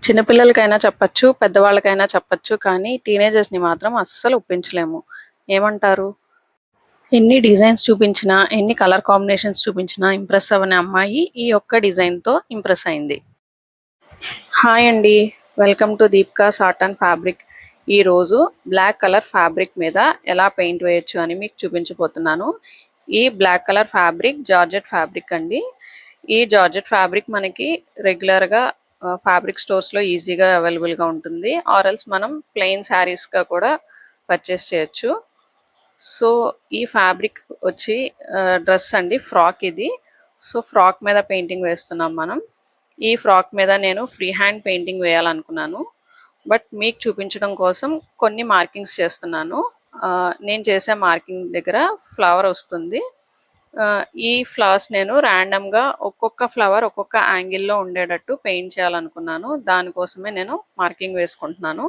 చిన్నపిల్లలకైనా చెప్పచ్చు, పెద్దవాళ్ళకైనా చెప్పచ్చు. కానీ టీనేజర్స్‌ని మాత్రం అస్సలు ఒప్పించలేము. ఏమంటారు? ఎన్ని డిజైన్స్ చూపించినా, ఎన్ని కలర్ కాంబినేషన్స్ చూపించినా ఇంప్రెస్ అవ్వని అమ్మాయి ఈ ఒక్క డిజైన్‌తో ఇంప్రెస్ అయింది. హాయ్ అండి. Welcome to Deepika's art and fabric. ఈరోజు బ్లాక్ కలర్ ఫ్యాబ్రిక్ మీద ఎలా పెయింట్ వేయొచ్చు అని మీకు చూపించబోతున్నాను. ఈ black colour fabric georgette fabric అండి. ఈ జార్జెట్ ఫ్యాబ్రిక్ మనకి రెగ్యులర్‌గా ఫ్యాబ్రిక్ స్టోర్స్‌లో ఈజీగా అవైలబుల్‌గా ఉంటుంది. ఆర్ ఎల్స్ మనం ప్లెయిన్ శారీస్‌గా కూడా పర్చేస్ చేయొచ్చు. సో ఈ ఫ్యాబ్రిక్ వచ్చి డ్రెస్ అండి, ఫ్రాక్ ఇది. సో ఫ్రాక్ మీద పెయింటింగ్ వేస్తున్నాం మనం. ఈ ఫ్రాక్ మీద నేను ఫ్రీ హ్యాండ్ పెయింటింగ్ వేయాలనుకున్నాను. బట్ మీకు చూపించడం కోసం కొన్ని మార్కింగ్స్ చేస్తున్నాను. నేను చేసే మార్కింగ్ దగ్గర ఫ్లవర్ వస్తుంది. ఈ ఫ్లవర్స్ నేను ర్యాండమ్గా ఒక్కొక్క ఫ్లవర్ ఒక్కొక్క యాంగిల్లో ఉండేటట్టు పెయింట్ చేయాలనుకున్నాను. దానికోసమే నేను మార్కింగ్ వేసుకుంటున్నాను.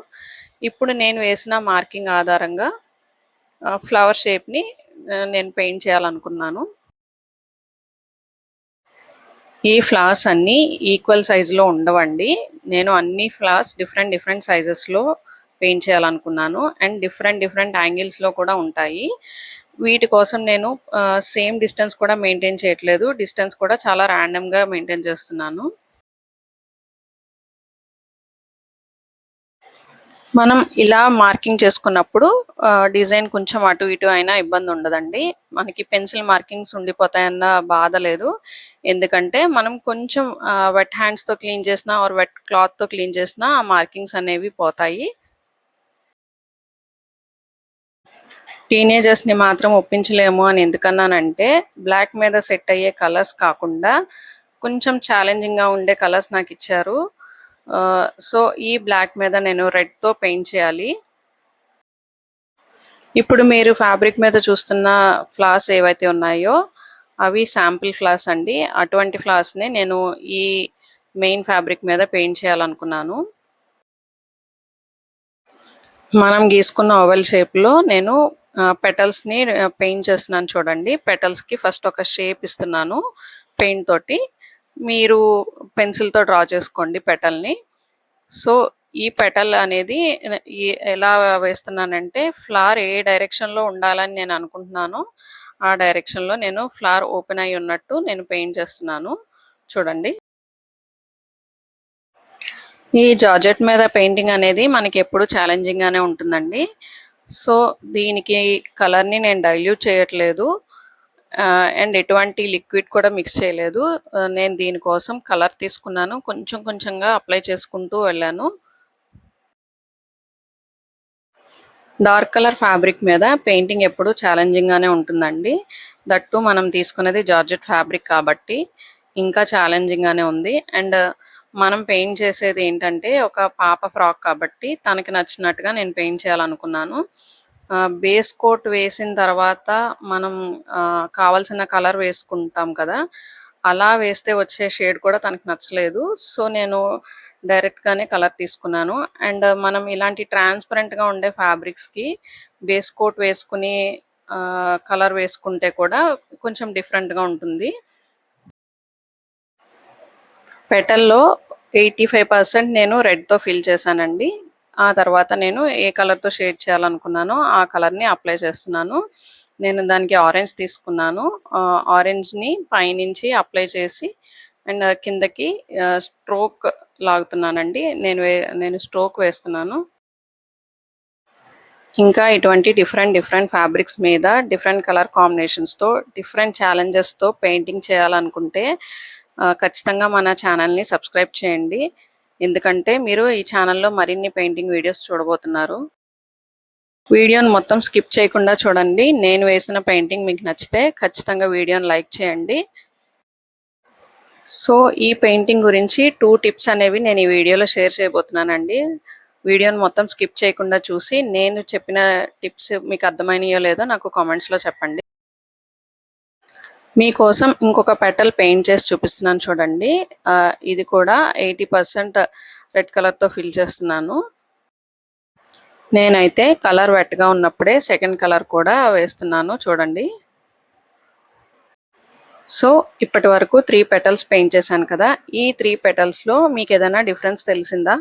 ఇప్పుడు నేను వేసిన మార్కింగ్ ఆధారంగా ఫ్లవర్ షేప్ని నేను పెయింట్ చేయాలనుకున్నాను. ఈ ఫ్లవర్స్ అన్నీ ఈక్వల్ సైజులో ఉండవండి. నేను అన్ని ఫ్లవర్స్ డిఫరెంట్ సైజెస్లో పెయింట్ చేయాలనుకున్నాను. అండ్ డిఫరెంట్ యాంగిల్స్లో కూడా ఉంటాయి. వీటి కోసం నేను సేమ్ డిస్టెన్స్ కూడా మెయింటైన్ చేయట్లేదు. డిస్టెన్స్ కూడా చాలా ర్యాండమ్గా మెయింటైన్ చేస్తున్నాను. మనం ఇలా మార్కింగ్ చేసుకున్నప్పుడు డిజైన్ కొంచెం అటు ఇటు అయినా ఇబ్బంది ఉండదండి. మనకి పెన్సిల్ మార్కింగ్స్ ఉండిపోతాయన్న బాధ లేదు. ఎందుకంటే మనం కొంచెం వెట్ హ్యాండ్స్తో క్లీన్ చేసినా ఆర్ వెట్ క్లాత్తో క్లీన్ చేసినా ఆ మార్కింగ్స్ అనేవి పోతాయి. టీనేజర్స్ని మాత్రం ఒప్పించలేము అని ఎందుకన్నానంటే, బ్లాక్ మీద సెట్ అయ్యే కలర్స్ కాకుండా కొంచెం ఛాలెంజింగ్గా ఉండే కలర్స్ నాకు ఇచ్చారు. సో ఈ బ్లాక్ మీద నేను రెడ్తో పెయింట్ చేయాలి. ఇప్పుడు మీరు ఫ్యాబ్రిక్ మీద చూస్తున్న ఫ్లవర్స్ ఏవైతే ఉన్నాయో అవి శాంపిల్ ఫ్లవర్స్ అండి. అటువంటి ఫ్లవర్స్ని నేను ఈ మెయిన్ ఫ్యాబ్రిక్ మీద పెయింట్ చేయాలనుకున్నాను. మనం గీసుకున్న ఓవెల్ షేప్లో నేను పెటల్స్ని పెయింట్ చేస్తున్నాను చూడండి. పెటల్స్కి ఫస్ట్ ఒక షేప్ ఇస్తున్నాను పెయింట్ తోటి. మీరు పెన్సిల్తో డ్రా చేసుకోండి పెటల్ని. సో ఈ పెటల్ అనేది ఎలా వేస్తున్నానంటే, ఫ్లవర్ ఏ డైరెక్షన్లో ఉండాలని నేను అనుకుంటున్నానో ఆ డైరెక్షన్లో నేను ఫ్లవర్ ఓపెన్ అయి ఉన్నట్టు నేను పెయింట్ చేస్తున్నాను చూడండి. ఈ జార్జెట్ మీద పెయింటింగ్ అనేది మనకి ఎప్పుడు ఛాలెంజింగ్గానే ఉంటుందండి. సో దీనికి కలర్ని నేను డైల్యూట్ చేయట్లేదు అండ్ ఎటువంటి లిక్విడ్ కూడా మిక్స్ చేయలేదు. నేను దీనికోసం కలర్ తీసుకున్నాను, కొంచెంగా అప్లై చేసుకుంటూ వెళ్ళాను. డార్క్ కలర్ ఫ్యాబ్రిక్ మీద పెయింటింగ్ ఎప్పుడు ఛాలెంజింగ్గానే ఉంటుందండి. దట్టు మనం తీసుకునేది జార్జెట్ ఫ్యాబ్రిక్ కాబట్టి ఇంకా ఛాలెంజింగ్గానే ఉంది. అండ్ మనం పెయింట్ చేసేది ఏంటంటే ఒక పాప ఫ్రాక్ కాబట్టి తనకి నచ్చినట్టుగా నేను పెయింట్ చేయాలనుకున్నాను. బేస్ కోట్ వేసిన తర్వాత మనం కావాల్సిన కలర్ వేసుకుంటాం కదా, అలా వేస్తే వచ్చే షేడ్ కూడా తనకు నచ్చలేదు. సో నేను డైరెక్ట్గానే కలర్ తీసుకున్నాను. అండ్ మనం ఇలాంటి ట్రాన్స్పరెంట్గా ఉండే ఫ్యాబ్రిక్స్కి బేస్ కోట్ వేసుకుని కలర్ వేసుకుంటే కూడా కొంచెం డిఫరెంట్గా ఉంటుంది. పెటల్లో 85% నేను రెడ్తో ఫిల్ చేశానండి. ఆ తర్వాత నేను ఏ కలర్తో షేడ్ చేయాలనుకున్నానో ఆ కలర్ని అప్లై చేస్తున్నాను. నేను దానికి ఆరెంజ్ తీసుకున్నాను. ఆరెంజ్ని పైనుంచి అప్లై చేసి అండ్ కిందకి స్ట్రోక్ లాగుతున్నానండి. నేను స్ట్రోక్ వేస్తున్నాను. ఇంకా ఇటువంటి డిఫరెంట్ ఫ్యాబ్రిక్స్ మీద డిఫరెంట్ కలర్ కాంబినేషన్స్తో డిఫరెంట్ ఛాలెంజెస్తో పెయింటింగ్ చేయాలనుకుంటే ఖచ్చితంగా మన ఛానల్ని సబ్స్క్రైబ్ చేయండి. ఎందుకంటే మీరు ఈ ఛానల్లో మరిన్ని పెయింటింగ్ వీడియోస్ చూడబోతున్నారు. వీడియోని మొత్తం స్కిప్ చేయకుండా చూడండి. నేను వేసిన పెయింటింగ్ మీకు నచ్చితే ఖచ్చితంగా వీడియోని లైక్ చేయండి. సో ఈ పెయింటింగ్ గురించి 2 టిప్స్ అనేవి నేను ఈ వీడియోలో షేర్ చేయబోతున్నానండి. వీడియోని మొత్తం స్కిప్ చేయకుండా చూసి నేను చెప్పిన టిప్స్ మీకు అర్థమైనాయో లేదో నాకు కామెంట్స్లో చెప్పండి. మీకోసం ఇంకొక పెటల్ పెయింట్ చేసి చూపిస్తున్నాను చూడండి. ఇది కూడా 80% రెడ్ కలర్తో ఫిల్ చేస్తున్నాను. నేనైతే కలర్ వెట్గా ఉన్నప్పుడే సెకండ్ కలర్ కూడా వేస్తున్నాను చూడండి. సో ఇప్పటి వరకు 3 పెటల్స్ పెయింట్ చేశాను కదా, ఈ 3 పెటల్స్లో మీకు ఏదైనా డిఫరెన్స్ తెలిసిందా?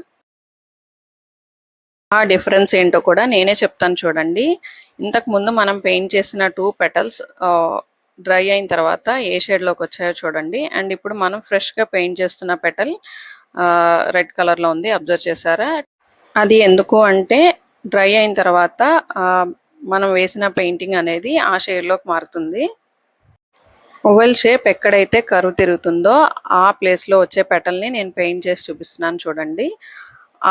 ఆ డిఫరెన్స్ ఏంటో కూడా నేనే చెప్తాను చూడండి. ఇంతకు ముందు మనం పెయింట్ చేసిన 2 పెటల్స్ డ్రై అయిన తర్వాత ఏ షేడ్లోకి వచ్చాయో చూడండి. అండ్ ఇప్పుడు మనం ఫ్రెష్గా పెయింట్ చేస్తున్న పెటల్ రెడ్ కలర్లో ఉంది, అబ్జర్వ్ చేశారా? అది ఎందుకు అంటే డ్రై అయిన తర్వాత మనం వేసిన పెయింటింగ్ అనేది ఆ షేడ్లోకి మారుతుంది. ఓవెల్ షేప్ ఎక్కడైతే కర్వ్ తిరుగుతుందో ఆ ప్లేస్లో వచ్చే పెటల్ని నేను పెయింట్ చేసి చూపిస్తున్నాను చూడండి.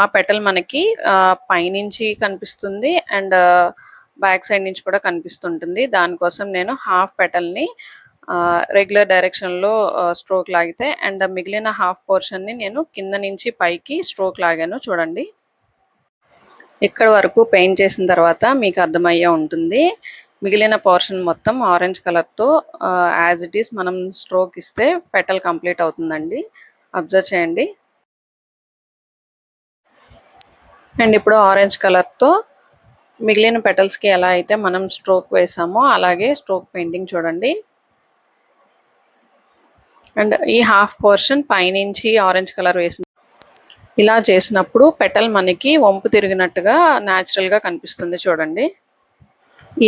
ఆ పెటల్ మనకి పైనుంచి కనిపిస్తుంది అండ్ బ్యాక్ సైడ్ నుంచి కూడా కనిపిస్తుంటుంది. దానికోసం నేను హాఫ్ పెటల్ని రెగ్యులర్ డైరెక్షన్లో స్ట్రోక్ లాగితే అండ్ మిగిలిన హాఫ్ పోర్షన్ని నేను కింద నుంచి పైకి స్ట్రోక్ లాగాను చూడండి. ఇక్కడ వరకు పెయింట్ చేసిన తర్వాత మీకు అర్థమయ్యే ఉంటుంది. మిగిలిన పోర్షన్ మొత్తం ఆరెంజ్ కలర్తో యాజ్ ఇట్ ఈస్ మనం స్ట్రోక్ ఇస్తే పెటల్ కంప్లీట్ అవుతుందండి. అబ్జర్వ్ చేయండి. అండ్ ఇప్పుడు ఆరెంజ్ కలర్తో మిగిలిన పెటల్స్కి ఎలా అయితే మనం స్ట్రోక్ వేసామో అలాగే స్ట్రోక్ పెయింటింగ్ చూడండి. అండ్ ఈ హాఫ్ పోర్షన్ పైనుంచి ఆరెంజ్ కలర్ వేసిన ఇలా చేసినప్పుడు పెటల్ మనకి వంపు తిరిగినట్టుగా న్యాచురల్గా కనిపిస్తుంది చూడండి.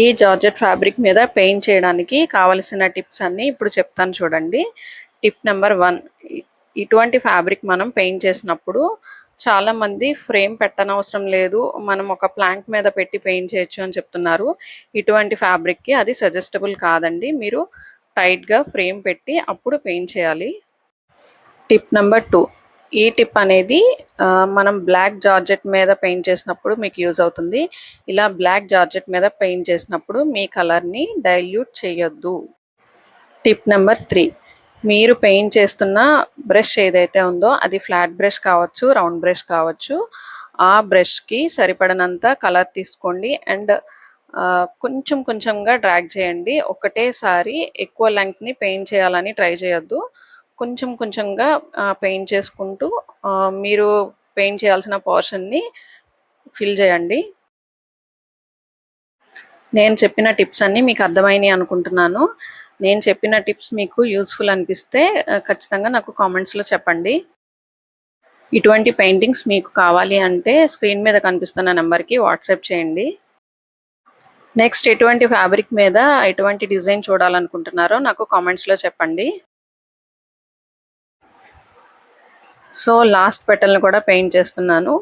ఈ జార్జెట్ ఫ్యాబ్రిక్ మీద పెయింట్ చేయడానికి కావలసిన టిప్స్ అన్నీ ఇప్పుడు చెప్తాను చూడండి. టిప్ నెంబర్ 1, ఇటువంటి ఫ్యాబ్రిక్ మనం పెయింట్ చేసినప్పుడు చాలామంది ఫ్రేమ్ పెట్టనవసరం లేదు, మనం ఒక ప్లాంక్ మీద పెట్టి పెయింట్ చేయొచ్చు అని చెప్తున్నారు. ఇటువంటి ఫ్యాబ్రిక్కి అది సజెస్టబుల్ కాదండి. మీరు టైట్గా ఫ్రేమ్ పెట్టి అప్పుడు పెయింట్ చేయాలి. టిప్ నెంబర్ 2, ఈ టిప్ అనేది మనం బ్లాక్ జార్జెట్ మీద పెయింట్ చేసినప్పుడు మీకు యూజ్ అవుతుంది. ఇలా బ్లాక్ జార్జెట్ మీద పెయింట్ చేసినప్పుడు మీ కలర్ని డైల్యూట్ చేయొద్దు. టిప్ నెంబర్ 3, మీరు పెయింట్ చేస్తున్న బ్రష్ ఏదైతే ఉందో అది ఫ్లాట్ బ్రష్ కావచ్చు, రౌండ్ బ్రష్ కావచ్చు. ఆ బ్రష్కి సరిపడినంత కలర్ తీసుకోండి అండ్ కొంచెం కొంచెంగా డ్రాగ్ చేయండి. ఒకటేసారి ఎక్కువ లెంగ్త్ని పెయింట్ చేయాలని ట్రై చేయొద్దు. కొంచెం కొంచెంగా పెయింట్ చేసుకుంటూ మీరు పెయింట్ చేయాల్సిన పోర్షన్ని ఫిల్ చేయండి. నేను చెప్పిన టిప్స్ అన్నీ మీకు అర్థమైనాయి అనుకుంటున్నాను. నేను చెప్పిన టిప్స్ మీకు యూస్ఫుల్ అనిపిస్తే ఖచ్చితంగా నాకు కామెంట్స్లో చెప్పండి. ఇటువంటి పెయింటింగ్స్ మీకు కావాలి అంటే స్క్రీన్ మీద కనిపిస్తున్న నెంబర్కి వాట్సాప్ చేయండి. నెక్స్ట్ ఎటువంటి ఫ్యాబ్రిక్ మీద ఎటువంటి డిజైన్ చూడాలనుకుంటున్నారో నాకు కామెంట్స్లో చెప్పండి. సో లాస్ట్ పెటల్ని కూడా పెయింట్ చేస్తున్నాను.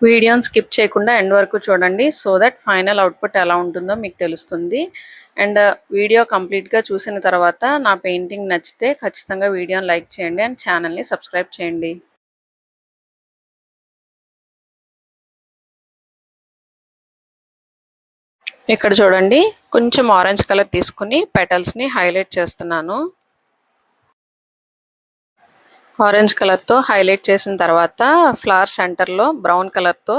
వీడియోని స్కిప్ చేయకుండా ఎండ్ వరకు చూడండి, సో దట్ ఫైనల్ అవుట్పుట్ ఎలా ఉంటుందో మీకు తెలుస్తుంది. అండ్ వీడియో కంప్లీట్గా చూసిన తర్వాత నా పెయింటింగ్ నచ్చితే ఖచ్చితంగా వీడియోని లైక్ చేయండి అండ్ ఛానల్ని సబ్స్క్రైబ్ చేయండి. ఇక్కడ చూడండి, కొంచెం ఆరెంజ్ కలర్ తీసుకుని పెటల్స్ని హైలైట్ చేస్తున్నాను. ఆరెంజ్ కలర్తో హైలైట్ చేసిన తర్వాత ఫ్లవర్ సెంటర్లో బ్రౌన్ కలర్తో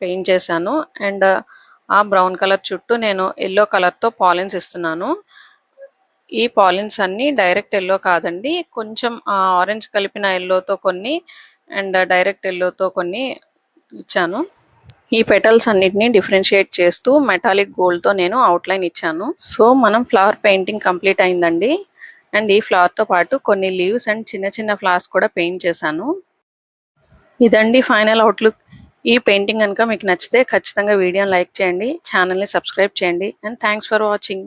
పెయింట్ చేశాను అండ్ ఆ బ్రౌన్ కలర్ చుట్టూ నేను ఎల్లో కలర్తో పాలిన్స్ ఇస్తున్నాను. ఈ పాలిన్స్ అన్నీ డైరెక్ట్ ఎల్లో కాదండి, కొంచెం ఆరెంజ్ కలిపిన ఎల్లోతో కొన్ని అండ్ డైరెక్ట్ ఎల్లోతో కొన్ని ఇచ్చాను. ఈ పెటల్స్ అన్నిటిని డిఫరెన్షియేట్ చేస్తూ మెటాలిక్ గోల్డ్తో నేను అవుట్లైన్ ఇచ్చాను. సో మనం ఫ్లవర్ పెయింటింగ్ కంప్లీట్ అయిందండి. అండ్ ఈ ఫ్లవర్తో పాటు కొన్ని లీవ్స్ అండ్ చిన్న చిన్న ఫ్లవర్స్ కూడా పెయింట్ చేశాను. ఇదండి ఫైనల్ అవుట్లుక్. ఈ పెయింటింగ్ కనుక మీకు నచ్చితే ఖచ్చితంగా వీడియోని లైక్ చేయండి, ఛానల్ని సబ్స్క్రైబ్ చేయండి అండ్ థ్యాంక్స్ ఫర్ వాచింగ్.